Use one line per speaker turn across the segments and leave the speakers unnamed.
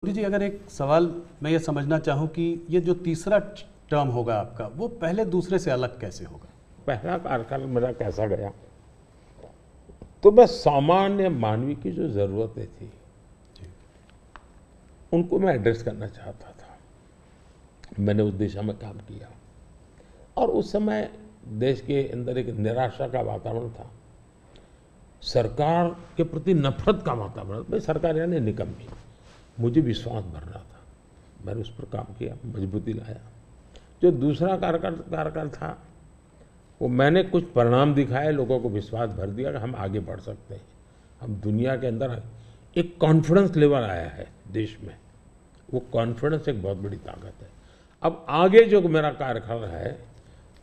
जी, अगर एक सवाल मैं ये समझना चाहूँ कि ये जो तीसरा टर्म होगा आपका, वो पहले दूसरे से अलग कैसे होगा?
पहला कार्यकाल मेरा कैसा गया, तो मैं सामान्य मानवी की जो ज़रूरतें थी उनको मैं एड्रेस करना चाहता था। मैंने उस दिशा में काम किया और उस समय देश के अंदर एक निराशा का वातावरण था, सरकार के प्रति नफरत का वातावरण। भाई सरकार यानी निकम्मी, मुझे विश्वास भरना था, मैंने उस पर काम किया, मजबूती लाया। जो दूसरा कार्यकाल था वो मैंने कुछ परिणाम दिखाए, लोगों को विश्वास भर दिया कि हम आगे बढ़ सकते हैं, हम दुनिया के अंदर एक कॉन्फिडेंस लेवल आया है देश में, वो कॉन्फिडेंस एक बहुत बड़ी ताकत है। अब आगे जो मेरा कार्यकाल है,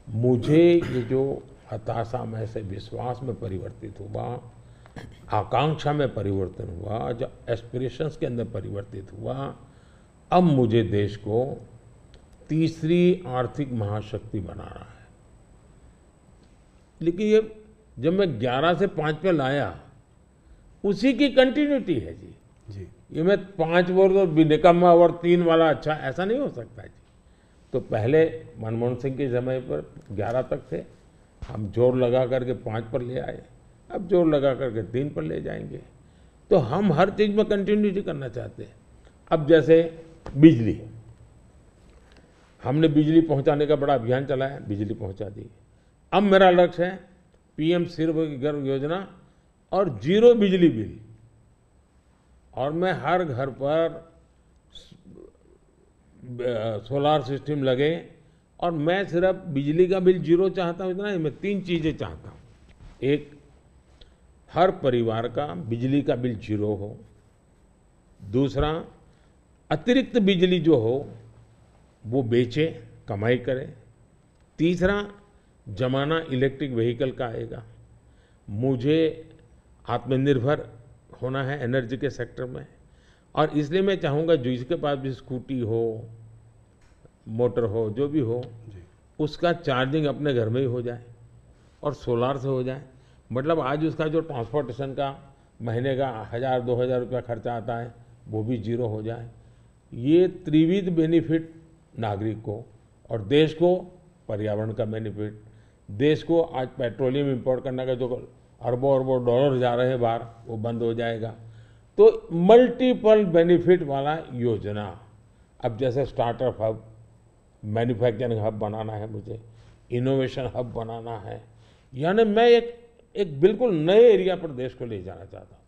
मुझे ये जो हताशा में से विश्वास में परिवर्तित हुआ, आकांक्षा में परिवर्तन हुआ, जो एस्पिरेशंस के अंदर परिवर्तित हुआ, अब मुझे देश को तीसरी आर्थिक महाशक्ति बनाना है। लेकिन ये जब मैं 11 से 5 पे लाया, उसी की कंटिन्यूटी है जी। ये मैं 5 वर्ष और निकम्मा और 3 वाला अच्छा, ऐसा नहीं हो सकता जी। तो पहले मनमोहन सिंह के समय पर 11 तक थे, हम जोर लगा करके 5 पर ले आए, अब जोर लगा करके 3 पर ले जाएंगे। तो हम हर चीज़ में कंटिन्यूटी करना चाहते हैं। अब जैसे बिजली, हमने बिजली पहुंचाने का बड़ा अभियान चलाया, बिजली पहुंचा दी। अब मेरा लक्ष्य है पीएम सूर्यघर योजना और 0 बिजली बिल, और मैं हर घर पर सोलार सिस्टम लगे, और मैं सिर्फ बिजली का बिल 0 चाहता हूँ, इतना ही, मैं 3 चीज़ें चाहता हूँ। एक, हर परिवार का बिजली का बिल 0 हो। दूसरा, अतिरिक्त बिजली जो हो वो बेचे, कमाई करे। तीसरा, जमाना इलेक्ट्रिक व्हीकल का आएगा। मुझे आत्मनिर्भर होना है एनर्जी के सेक्टर में, और इसलिए मैं चाहूँगा जिसके पास भी स्कूटी हो, मोटर हो, जो भी हो, उसका चार्जिंग अपने घर में ही हो जाए और सोलार से हो जाए। मतलब आज उसका जो ट्रांसपोर्टेशन का महीने का 1000-2000 रुपया खर्चा आता है, वो भी 0 हो जाए। ये त्रिविध बेनिफिट नागरिक को और देश को, पर्यावरण का बेनिफिट, देश को आज पेट्रोलियम इंपोर्ट करने का जो अरबों अरबों डॉलर जा रहे हैं बाहर, वो बंद हो जाएगा। तो मल्टीपल बेनिफिट वाला योजना। अब जैसे स्टार्टअप हब, मैन्युफैक्चरिंग हब बनाना है, मुझे इनोवेशन हब बनाना है, यानी मैं एक बिल्कुल नए एरिया पर देश को ले जाना चाहता हूँ।